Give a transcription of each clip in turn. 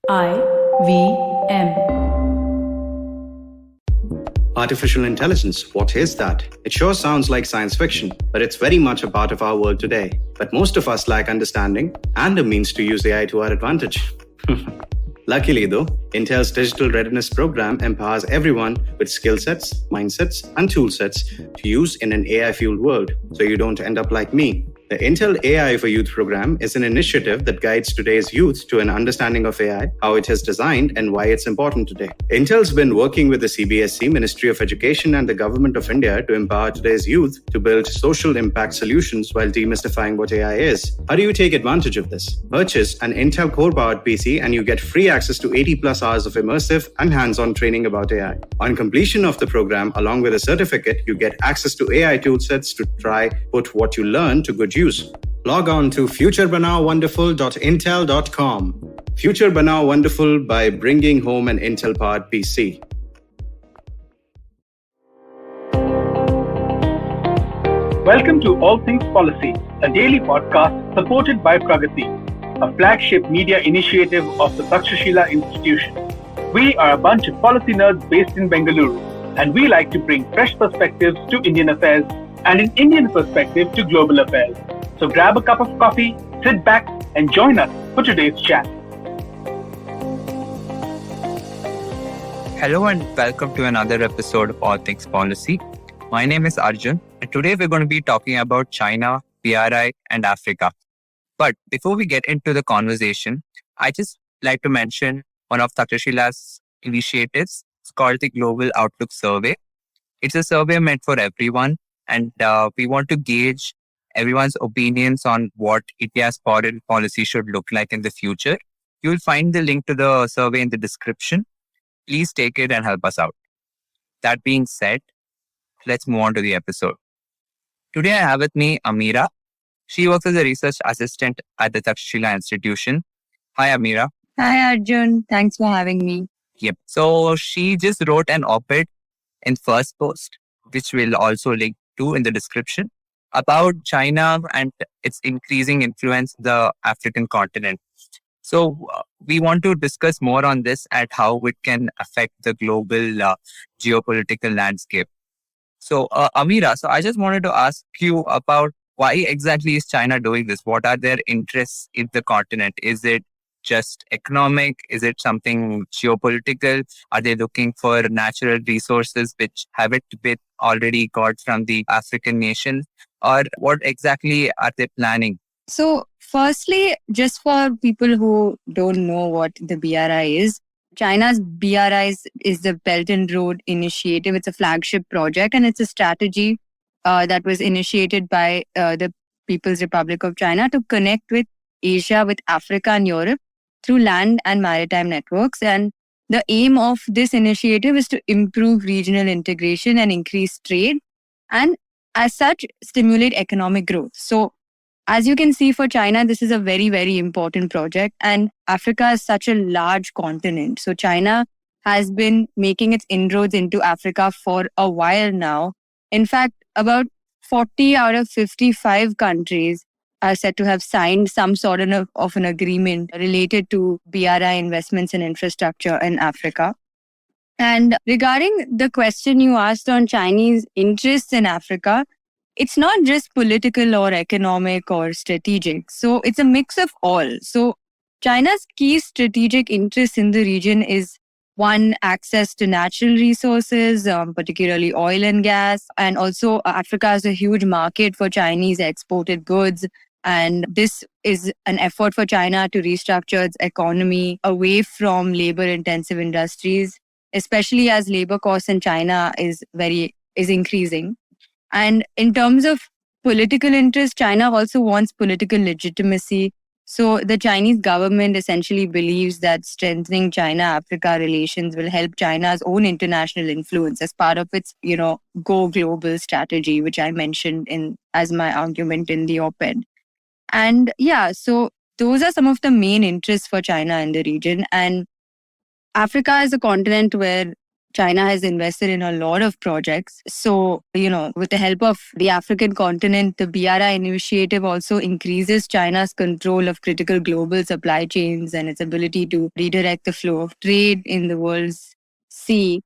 IVM. Artificial intelligence, what is that? It sure sounds like science fiction, but it's very much a part of our world today. But most of us lack understanding and a means to use AI to our advantage. Luckily though, Intel's Digital Readiness Program empowers everyone with skill sets, mindsets, and tool sets to use in an AI-fueled world, so you don't end up like me. The Intel AI for Youth program is an initiative that guides today's youth to an understanding of AI, how it is designed, and why it's important today. Intel's been working with the CBSE, Ministry of Education, and the Government of India to empower today's youth to build social impact solutions while demystifying what AI is. How do you take advantage of this? Purchase an Intel Core-powered PC and you get free access to 80 plus hours of immersive and hands-on training about AI. On completion of the program, along with a certificate, you get access to AI toolsets to try put what you learn to good use. Log on to futurebanaowonderful.intel.com. Future Banao Wonderful by bringing home an Intel-powered PC. Welcome to All Things Policy, a daily podcast supported by Pragati, a flagship media initiative of the Takshashila Institution. We are a bunch of policy nerds based in Bengaluru, and we like to bring fresh perspectives to Indian affairs and an Indian perspective to global affairs. So grab a cup of coffee, sit back, and join us for today's chat. Hello and welcome to another episode of All Things Policy. My name is Arjun, and today we're going to be talking about China, BRI, and Africa. But before we get into the conversation, I just like to mention one of Takshashila's initiatives. It's called the Global Outlook Survey. It's a survey meant for everyone, and we want to gauge everyone's opinions on what India's foreign policy should look like in the future. You'll find the link to the survey in the description. Please take it and help us out. That being said, let's move on to the episode. Today I have with me Ameera. She works as a research assistant at the Takshashila Institution. Hi, Ameera. Hi, Arjun. Thanks for having me. Yep. So she just wrote an op-ed in First Post, which we'll also link to in the description, about China and its increasing influence on the African continent. So we want to discuss more on this and how it can affect the global geopolitical landscape. So Ameera, I just wanted to ask you about why exactly is China doing this? What are their interests in the continent? Is it just economic? Is it something geopolitical? Are they looking for natural resources which haven't been already got from the African nations? Or what exactly are they planning? So firstly, just for people who don't know what the BRI is, China's BRI is the Belt and Road Initiative. It's a flagship project and it's a strategy that was initiated by the People's Republic of China to connect with Asia, with Africa and Europe through land and maritime networks. And the aim of this initiative is to improve regional integration and increase trade, and as such, stimulate economic growth. So as you can see, for China, this is a very, very important project. And Africa is such a large continent. So China has been making its inroads into Africa for a while now. In fact, about 40 out of 55 countries are said to have signed some sort of an agreement related to BRI investments in infrastructure in Africa. And regarding the question you asked on Chinese interests in Africa, it's not just political or economic or strategic. So it's a mix of all. So China's key strategic interest in the region is, one, access to natural resources, particularly oil and gas. And also Africa is a huge market for Chinese exported goods. And this is an effort for China to restructure its economy away from labor-intensive industries, especially as labor costs in China is increasing. And in terms of political interest, China also wants political legitimacy. So the Chinese government essentially believes that strengthening China-Africa relations will help China's own international influence as part of its, go global strategy, which I mentioned as my argument in the op-ed. And so those are some of the main interests for China in the region. And Africa is a continent where China has invested in a lot of projects. So, with the help of the African continent, the BRI initiative also increases China's control of critical global supply chains and its ability to redirect the flow of trade in the world's sea.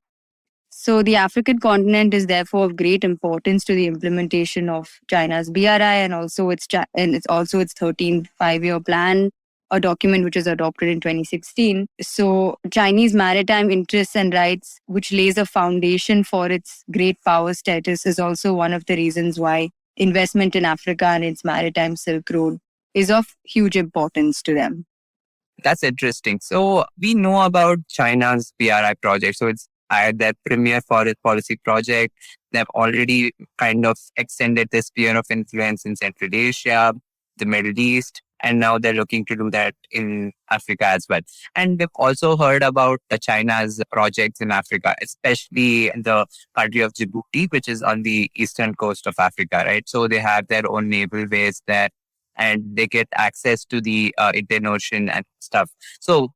So the African continent is therefore of great importance to the implementation of China's BRI and also its 13th five-year plan, a document which was adopted in 2016. So Chinese maritime interests and rights, which lays a foundation for its great power status, is also one of the reasons why investment in Africa and its maritime Silk Road is of huge importance to them. That's interesting. So we know about China's BRI project. So it's their premier forest policy project. They've already kind of extended the sphere of influence in Central Asia, the Middle East, and now they're looking to do that in Africa as well. And we've also heard about China's projects in Africa, especially the country of Djibouti, which is on the eastern coast of Africa, right? So they have their own naval base there and they get access to the Indian Ocean and stuff. So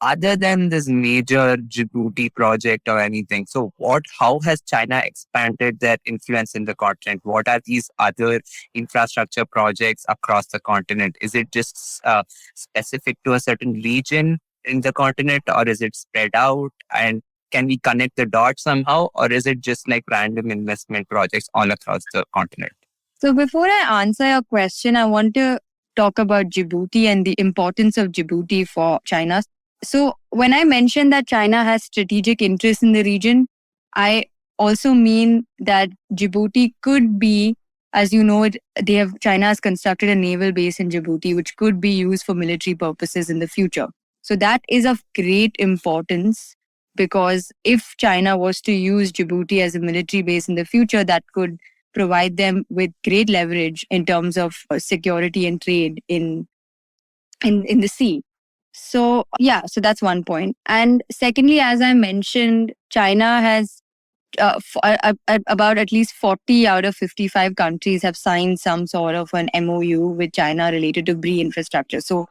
other than this major Djibouti project or anything, so how has China expanded their influence in the continent? What are these other infrastructure projects across the continent? Is it just specific to a certain region in the continent, or is it spread out? And can we connect the dots somehow, or is it just like random investment projects all across the continent? So before I answer your question, I want to talk about Djibouti and the importance of Djibouti for China. So when I mentioned that China has strategic interests in the region, I also mean that Djibouti could be, as you know, China has constructed a naval base in Djibouti, which could be used for military purposes in the future. So that is of great importance because if China was to use Djibouti as a military base in the future, that could provide them with great leverage in terms of security and trade in the sea. So that's one point. And secondly, as I mentioned, China has about at least 40 out of 55 countries have signed some sort of an MOU with China related to BRI infrastructure. So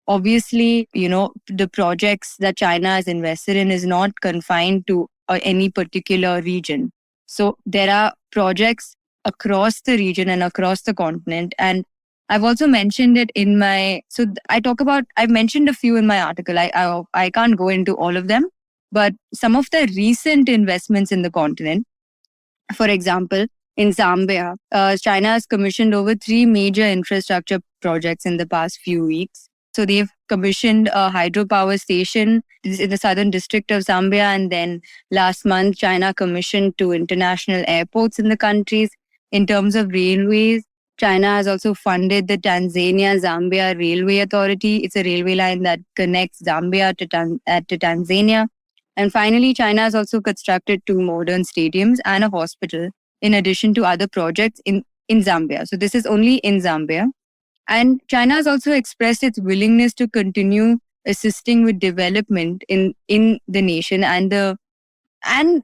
obviously, the projects that China has invested in is not confined to any particular region. So there are projects across the region and across the continent. And I've also mentioned it in I've mentioned a few in my article. I can't go into all of them, but some of the recent investments in the continent, for example, in Zambia, China has commissioned over 3 major infrastructure projects in the past few weeks. So they've commissioned a hydropower station in the southern district of Zambia. And then last month, China commissioned 2 international airports in the countries. In terms of railways, China has also funded the Tanzania-Zambia Railway Authority. It's a railway line that connects Zambia to Tanzania. And finally, China has also constructed 2 modern stadiums and a hospital, in addition to other projects in Zambia. So this is only in Zambia. And China has also expressed its willingness to continue assisting with development in the nation. And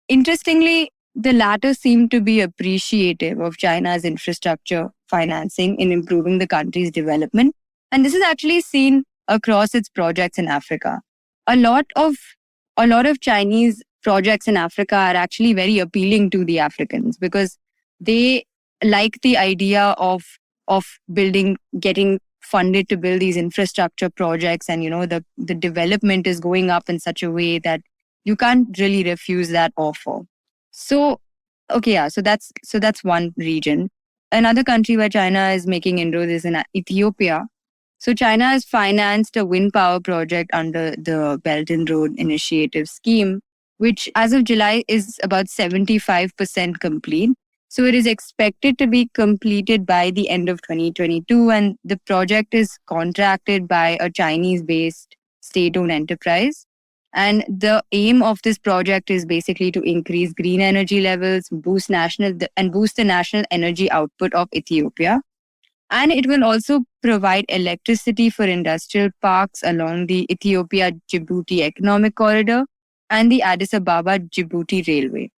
interestingly, the latter seem to be appreciative of China's infrastructure financing in improving the country's development. And this is actually seen across its projects in Africa. A lot of Chinese projects in Africa are actually very appealing to the Africans because they like the idea of getting funded to build these infrastructure projects, and the development is going up in such a way that you can't really refuse that offer. So that's one region. Another country where China is making inroads is in Ethiopia. So China has financed a wind power project under the Belt and Road Initiative scheme, which as of July is about 75% complete. So it is expected to be completed by the end of 2022, and the project is contracted by a Chinese-based state-owned enterprise. And the aim of this project is basically to increase green energy levels, boost the national energy output of Ethiopia. And it will also provide electricity for industrial parks along the Ethiopia-Djibouti Economic Corridor and the Addis Ababa-Djibouti Railway.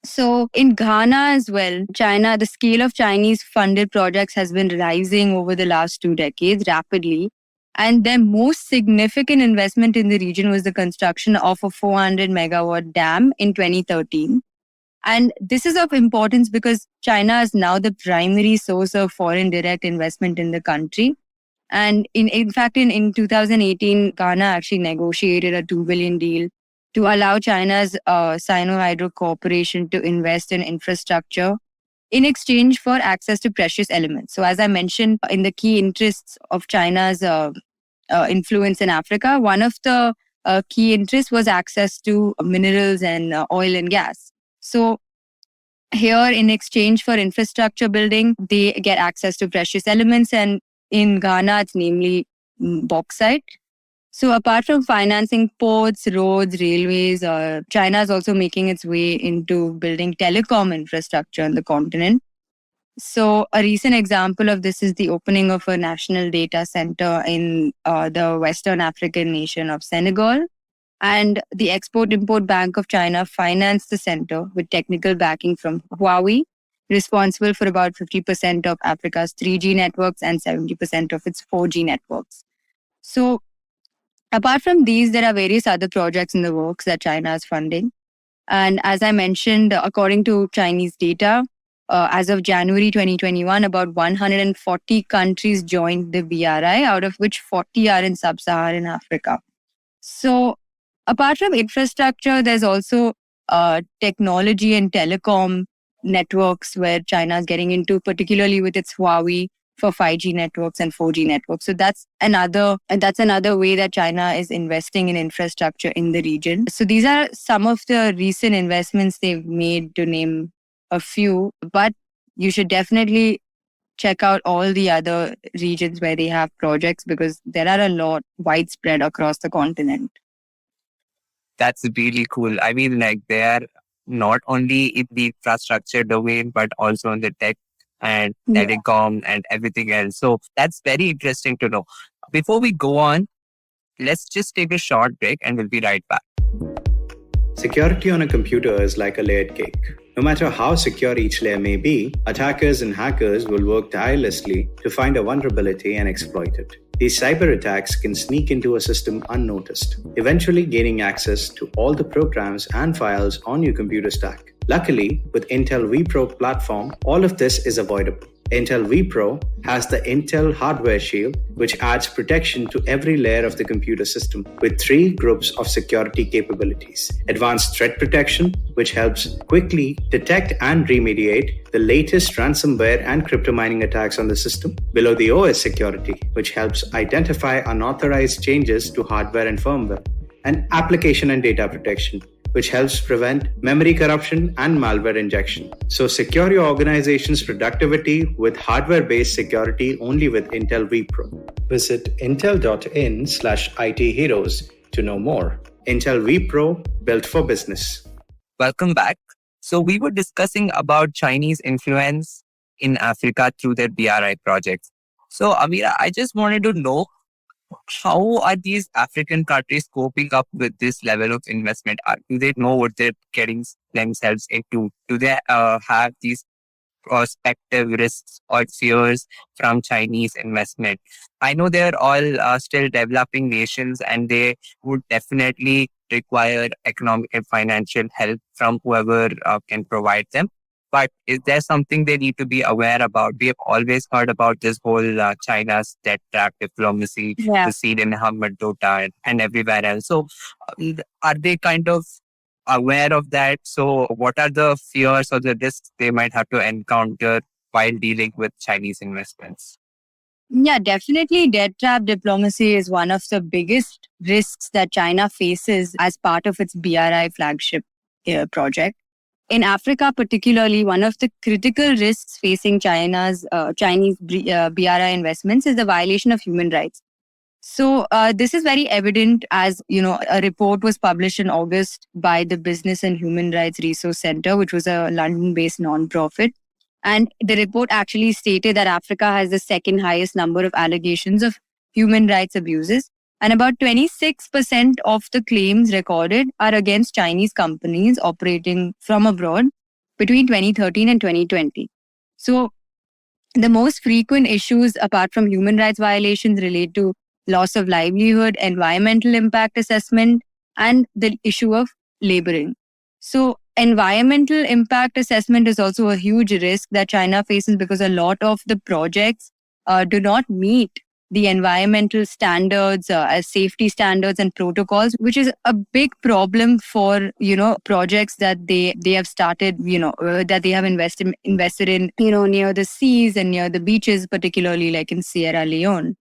So in Ghana as well, the scale of Chinese funded projects has been rising over the last 2 decades rapidly. And their most significant investment in the region was the construction of a 400 megawatt dam in 2013. And this is of importance because China is now the primary source of foreign direct investment in the country. And in fact, in 2018, Ghana actually negotiated a 2 billion deal to allow China's Sino-Hydro Corporation to invest in infrastructure in exchange for access to precious elements. So as I mentioned, in the key interests of China's influence in Africa, one of the key interests was access to minerals and oil and gas. So here, in exchange for infrastructure building, they get access to precious elements. And in Ghana, it's namely bauxite. So apart from financing ports, roads, railways, China is also making its way into building telecom infrastructure on the continent. So a recent example of this is the opening of a national data center in the Western African nation of Senegal. And the Export-Import Bank of China financed the center with technical backing from Huawei, responsible for about 50% of Africa's 3G networks and 70% of its 4G networks. So apart from these, there are various other projects in the works that China is funding. And as I mentioned, according to Chinese data, as of January 2021, about 140 countries joined the BRI, out of which 40 are in sub-Saharan Africa. So apart from infrastructure, there's also technology and telecom networks where China is getting into, particularly with its Huawei for 5G networks and 4G networks. So that's another way that China is investing in infrastructure in the region. So these are some of the recent investments they've made, to name a few, but you should definitely check out all the other regions where they have projects, because there are a lot widespread across the continent. That's really cool. I mean, like, they are not only in the infrastructure domain, but also in the tech and telecom and everything else. So that's very interesting to know. Before we go on, let's just take a short break and we'll be right back. Security on a computer is like a layered cake. No matter how secure each layer may be, attackers and hackers will work tirelessly to find a vulnerability and exploit it. These cyber attacks can sneak into a system unnoticed, eventually gaining access to all the programs and files on your computer stack. Luckily, with Intel vPro platform, all of this is avoidable. Intel vPro has the Intel Hardware Shield, which adds protection to every layer of the computer system with 3 groups of security capabilities. Advanced Threat Protection, which helps quickly detect and remediate the latest ransomware and crypto mining attacks on the system. Below the OS Security, which helps identify unauthorized changes to hardware and firmware. And Application and Data Protection, which helps prevent memory corruption and malware injection. So secure your organization's productivity with hardware-based security only with Intel vPro. Visit intel.in/IT heroes to know more. Intel vPro, built for business. Welcome back. So we were discussing about Chinese influence in Africa through their BRI projects. So Amira, I just wanted to know, how are these African countries coping up with this level of investment? Do they know what they're getting themselves into? Do they have these prospective risks or fears from Chinese investment? I know they're all still developing nations, and they would definitely require economic and financial help from whoever can provide them. But is there something they need to be aware about? We have always heard about this whole China's debt trap diplomacy, the seed in Hambantota and everywhere else. So are they kind of aware of that? So what are the fears or the risks they might have to encounter while dealing with Chinese investments? Yeah, definitely. Debt trap diplomacy is one of the biggest risks that China faces as part of its BRI flagship project. In Africa, particularly, one of the critical risks facing Chinese BRI investments is the violation of human rights. So this is very evident as, a report was published in August by the Business and Human Rights Resource Center, which was a London-based non-profit. And the report actually stated that Africa has the second highest number of allegations of human rights abuses. And about 26% of the claims recorded are against Chinese companies operating from abroad between 2013 and 2020. So the most frequent issues, apart from human rights violations, relate to loss of livelihood, environmental impact assessment, and the issue of laboring. So environmental impact assessment is also a huge risk that China faces because a lot of the projects do not meet the environmental standards, as safety standards and protocols, which is a big problem for projects that they have started, that they have invested in, near the seas and near the beaches, particularly like in Sierra Leone.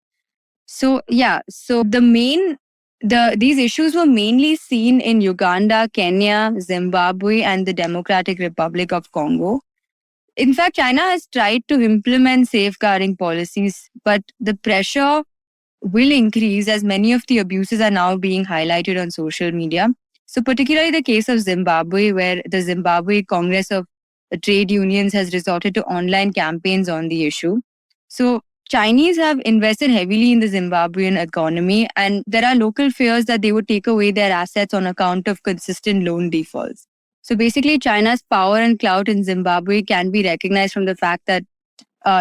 So these issues were mainly seen in Uganda, Kenya, Zimbabwe, and the Democratic Republic of Congo. In fact, China has tried to implement safeguarding policies, but the pressure will increase as many of the abuses are now being highlighted on social media. So particularly the case of Zimbabwe, where the Zimbabwe Congress of Trade Unions has resorted to online campaigns on the issue. So Chinese have invested heavily in the Zimbabwean economy, and there are local fears that they would take away their assets on account of consistent loan defaults. So basically, China's power and clout in Zimbabwe can be recognized from the fact that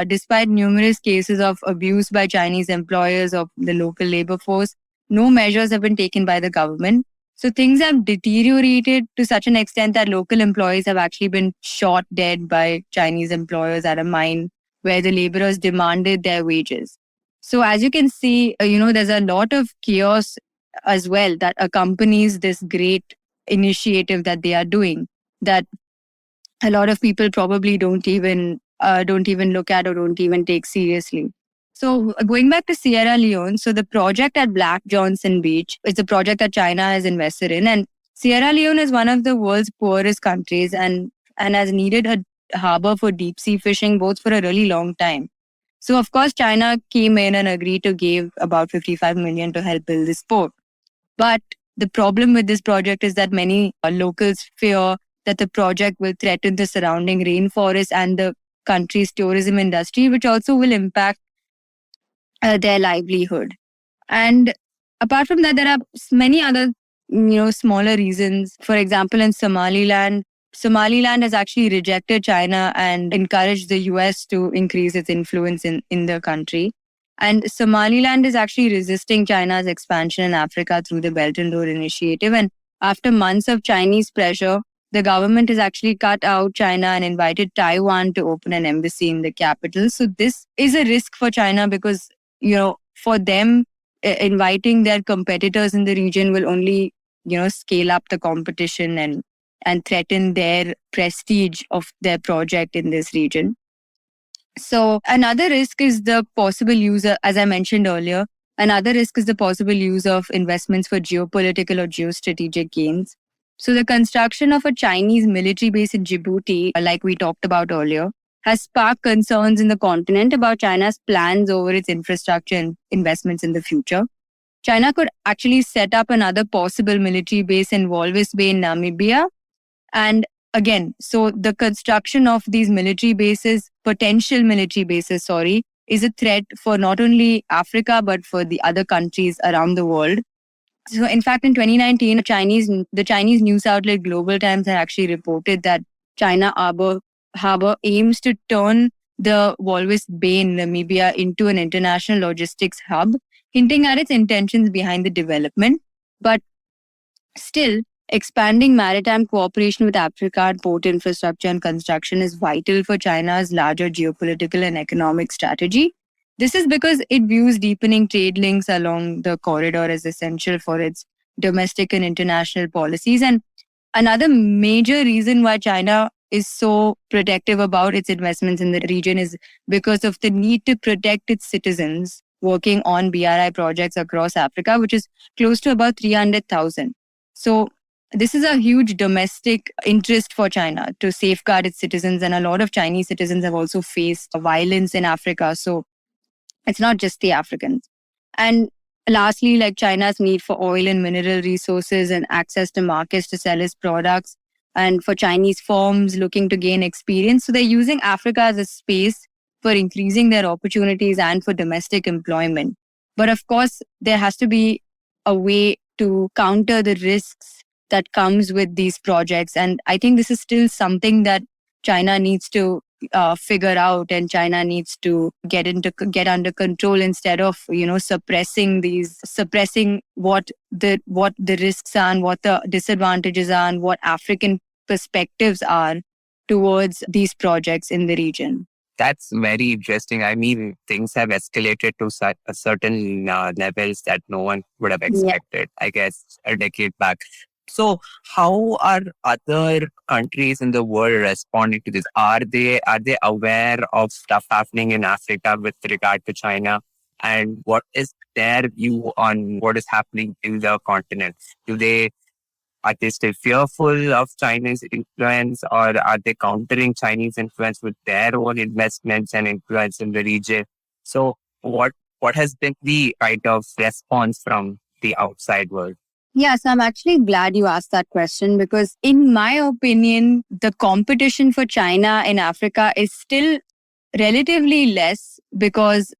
despite numerous cases of abuse by Chinese employers of the local labor force, no measures have been taken by the government. So things have deteriorated to such an extent that local employees have actually been shot dead by Chinese employers at a mine where the laborers demanded their wages. So as you can see, there's a lot of chaos as well that accompanies this great initiative that they are doing, that a lot of people probably don't even look at or don't even take seriously. So going back to Sierra Leone, so the project at Black Johnson Beach is a project that China has invested in, and Sierra Leone is one of the world's poorest countries and has needed a harbor for deep sea fishing both for a really long time. So of course China came in and agreed to give about 55 million to help build this port. But the problem with this project is that many locals fear that the project will threaten the surrounding rainforest and the country's tourism industry, which also will impact their livelihood. And apart from that, there are many other, smaller reasons. For example, in Somaliland has actually rejected China and encouraged the US to increase its influence in the country. And Somaliland is actually resisting China's expansion in Africa through the Belt and Road Initiative. And after months of Chinese pressure, the government has actually cut out China and invited Taiwan to open an embassy in the capital. So this is a risk for China because, for them, inviting their competitors in the region will only, scale up the competition and threaten their prestige of their project in this region. So another risk is the possible use, as I mentioned earlier, another risk is the possible use of investments for geopolitical or geostrategic gains. So the construction of a Chinese military base in Djibouti, like we talked about earlier, has sparked concerns in the continent about China's plans over its infrastructure and investments in the future. China could actually set up another possible military base in Walvis Bay in Namibia. And again, so the construction of these potential military bases, is a threat for not only Africa, but for the other countries around the world. So in fact, in 2019, the Chinese news outlet Global Times had actually reported that China Harbor aims to turn the Walvis Bay in Namibia into an international logistics hub, hinting at its intentions behind the development. But still, expanding maritime cooperation with Africa and port infrastructure and construction is vital for China's larger geopolitical and economic strategy. This is because it views deepening trade links along the corridor as essential for its domestic and international policies. And another major reason why China is so protective about its investments in the region is because of the need to protect its citizens working on BRI projects across Africa, which is close to about 300,000. So this is a huge domestic interest for China to safeguard its citizens. And a lot of Chinese citizens have also faced violence in Africa. So it's not just the Africans. And lastly, like China's need for oil and mineral resources and access to markets to sell its products, and for Chinese firms looking to gain experience. So they're using Africa as a space for increasing their opportunities and for domestic employment. But of course, there has to be a way to counter the risks that comes with these projects. And I think this is still something that China needs to figure out, and China needs to get under control instead of suppressing what the risks are and what the disadvantages are and what African perspectives are towards these projects in the region. That's very interesting. I mean, things have escalated to a certain levels that no one would have expected, I guess, a decade back. So how are other countries in the world responding to this? Are they aware of stuff happening in Africa with regard to China? And what is their view on what is happening in the continent? Are they still fearful of China's influence, or are they countering Chinese influence with their own investments and influence in the region? So what has been the kind of response from the outside world? Yes, I'm actually glad you asked that question because in my opinion, the competition for China in Africa is still relatively less because,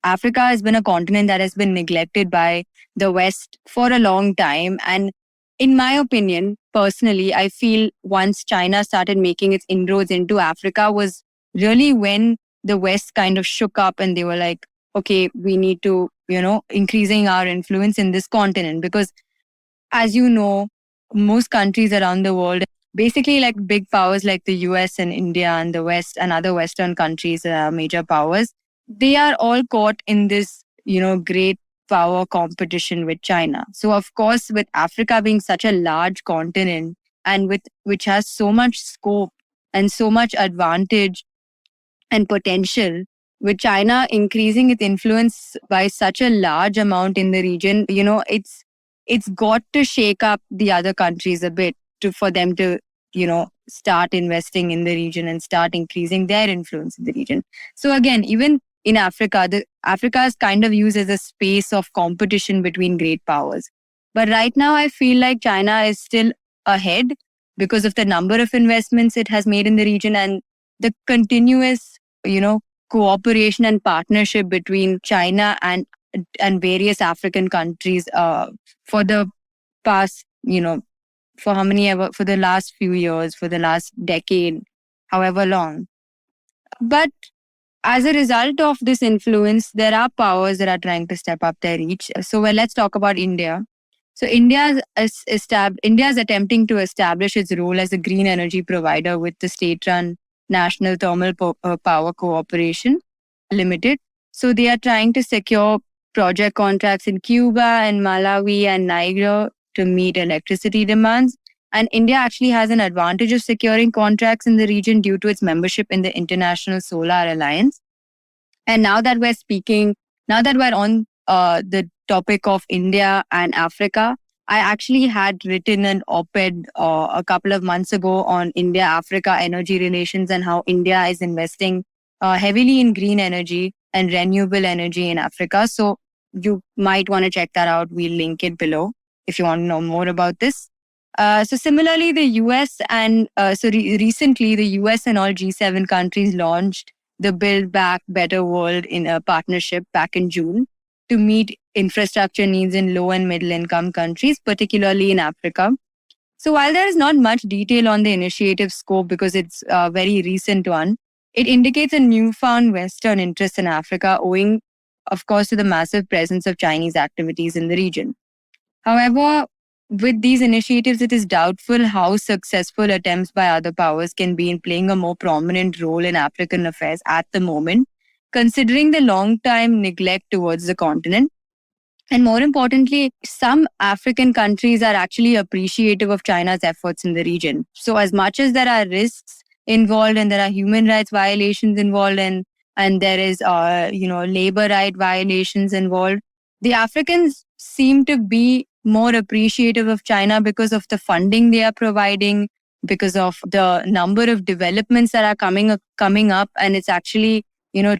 Africa has been a continent that has been neglected by the West for a long time. And in my opinion, personally, I feel once China started making its inroads into Africa was really when the West kind of shook up and they were like, okay, we need to, increasing our influence in this continent because as you know, most countries around the world, basically like big powers like the US and India and the West and other Western countries, major powers, they are all caught in this, great power competition with China. So of course, with Africa being such a large continent and which has so much scope and so much advantage and potential, with China increasing its influence by such a large amount in the region, it's got to shake up the other countries a bit for them to, start investing in the region and start increasing their influence in the region. So again, even in Africa, Africa is kind of used as a space of competition between great powers. But right now, I feel like China is still ahead because of the number of investments it has made in the region and the continuous, cooperation and partnership between China and various African countries for the past, for for the last few years, for the last decade, however long. But as a result of this influence, there are powers that are trying to step up their reach. So let's talk about India. So India is attempting to establish its role as a green energy provider with the state-run National Thermal Power Corporation Limited. So they are trying to secure project contracts in Cuba and Malawi and Niger to meet electricity demands. And India actually has an advantage of securing contracts in the region due to its membership in the International Solar Alliance. And now that we're on the topic of India and Africa, I actually had written an op-ed a couple of months ago on India-Africa energy relations and how India is investing heavily in green energy and renewable energy in Africa. So you might want to check that out. We'll link it below if you want to know more about this. So similarly, the US and recently the US and all G7 countries launched the Build Back Better World in a partnership back in June to meet infrastructure needs in low and middle income countries, particularly in Africa. So while there is not much detail on the initiative scope because it's a very recent one, it indicates a newfound Western interest in Africa owing, of course, to the massive presence of Chinese activities in the region. However, with these initiatives, it is doubtful how successful attempts by other powers can be in playing a more prominent role in African affairs at the moment, considering the long-time neglect towards the continent. And more importantly, some African countries are actually appreciative of China's efforts in the region. So as much as there are risks involved and there are human rights violations involved and there is, labor right violations involved, the Africans seem to be more appreciative of China because of the funding they are providing, because of the number of developments that are coming up, and it's actually,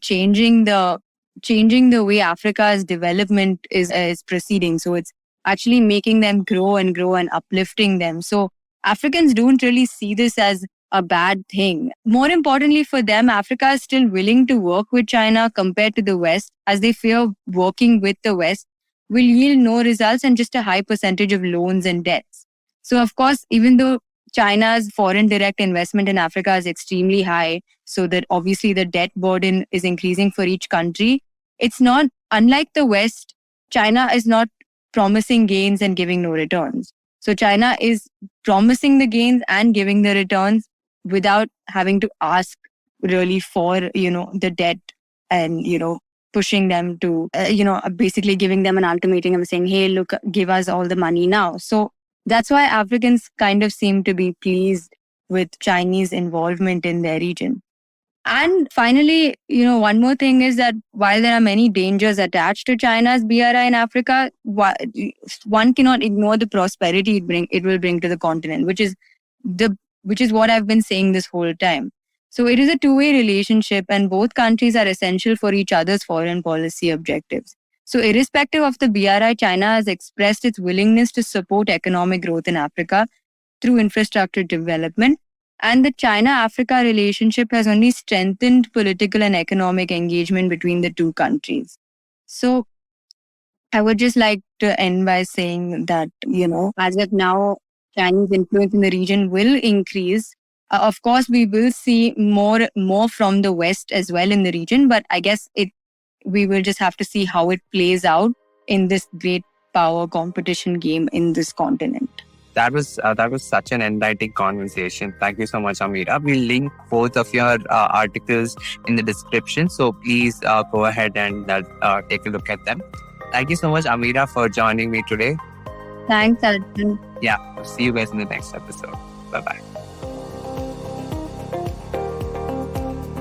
changing the way Africa's development is proceeding. So it's actually making them grow and uplifting them. So Africans don't really see this as a bad thing. More importantly for them, Africa is still willing to work with China compared to the West, as they fear working with the West will yield no results and just a high percentage of loans and debts. So of course, even though China's foreign direct investment in Africa is extremely high, so that obviously the debt burden is increasing for each country. It's not, unlike the West, China is not promising gains and giving no returns. So China is promising the gains and giving the returns without having to ask really for, the debt and, pushing them to, basically giving them an ultimatum and saying, hey, look, give us all the money now. So that's why Africans kind of seem to be pleased with Chinese involvement in their region. And finally, one more thing is that while there are many dangers attached to China's BRI in Africa, one cannot ignore the prosperity it will bring to the continent, which is what I've been saying this whole time. So it is a two-way relationship, and both countries are essential for each other's foreign policy objectives. So irrespective of the BRI, China has expressed its willingness to support economic growth in Africa through infrastructure development. And the China-Africa relationship has only strengthened political and economic engagement between the two countries. So I would just like to end by saying that, as of now, Chinese influence in the region will increase. Of course, we will see more from the West as well in the region, but I guess we will just have to see how it plays out in this great power competition game in this continent. That was such an enlightening conversation. Thank you so much, Ameera. We'll link both of your articles in the description, so please go ahead and take a look at them. Thank you so much, Ameera, for joining me today. Thanks, Arjun. Yeah, see you guys in the next episode. Bye-bye.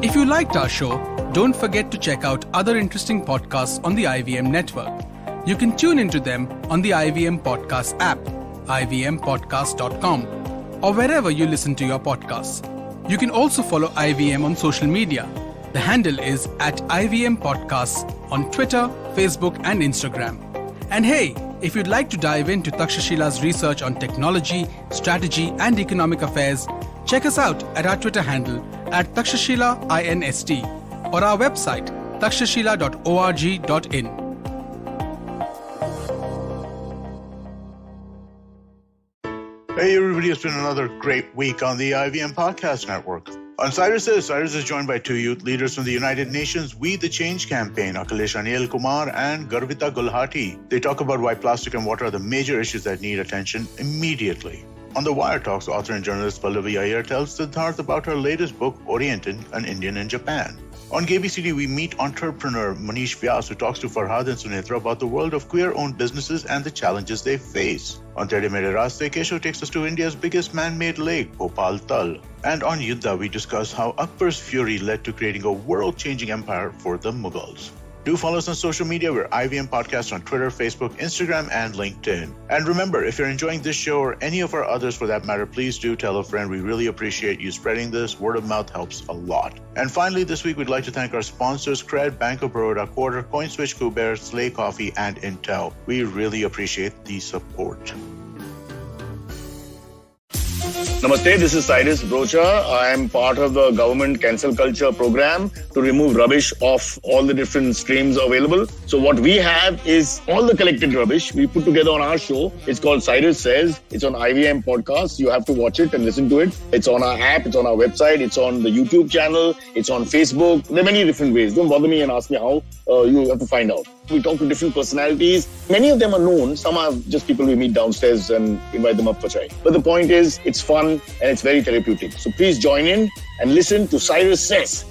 If you liked our show, don't forget to check out other interesting podcasts on the IVM network. You can tune into them on the IVM Podcast app, ivmpodcast.com, or wherever you listen to your podcasts. You can also follow IVM on social media. The handle is @IVM Podcasts on Twitter, Facebook, and Instagram. And hey, if you'd like to dive into Takshashila's research on technology, strategy, and economic affairs, check us out at our Twitter handle @TakshashilaINST or our website takshashila.org.in. Hey everybody, it's been another great week on the IVM Podcast Network. On Cyrus is joined by two youth leaders from the United Nations We the Change campaign, Akhilesh Anil Kumar and Garvita Gulhati. They talk about why plastic and water are the major issues that need attention immediately. On the Wire Talks, author and journalist Pallavi Iyer tells Siddharth about her latest book, Oriented, an Indian in Japan. On KBCD, we meet entrepreneur Manish Vyas, who talks to Farhad and Sunetra about the world of queer-owned businesses and the challenges they face. On Tere Mere Raaste, Keshav takes us to India's biggest man-made lake, Bhopal Tal. And on Yuddha, we discuss how Akbar's fury led to creating a world-changing empire for the Mughals. Do follow us on social media. We're IVM Podcast on Twitter, Facebook, Instagram, and LinkedIn. And remember, if you're enjoying this show or any of our others for that matter, please do tell a friend. We really appreciate you spreading this. Word of mouth helps a lot. And finally, this week, we'd like to thank our sponsors, Cred, Bank of Baroda, Quarter, CoinSwitch, Kuber, Slay Coffee, and Intel. We really appreciate the support. Namaste, this is Cyrus Brocha. I am part of the government cancel culture program to remove rubbish off all the different streams available. So what we have is all the collected rubbish we put together on our show. It's called Cyrus Says. It's on IVM Podcast. You have to watch it and listen to it. It's on our app. It's on our website. It's on the YouTube channel. It's on Facebook. There are many different ways. Don't bother me and ask me how. You have to find out. We talk to different personalities. Many of them are known. Some are just people we meet downstairs and invite them up for chai. But the point is, it's fun and it's very therapeutic. So please join in and listen to Cyrus Says.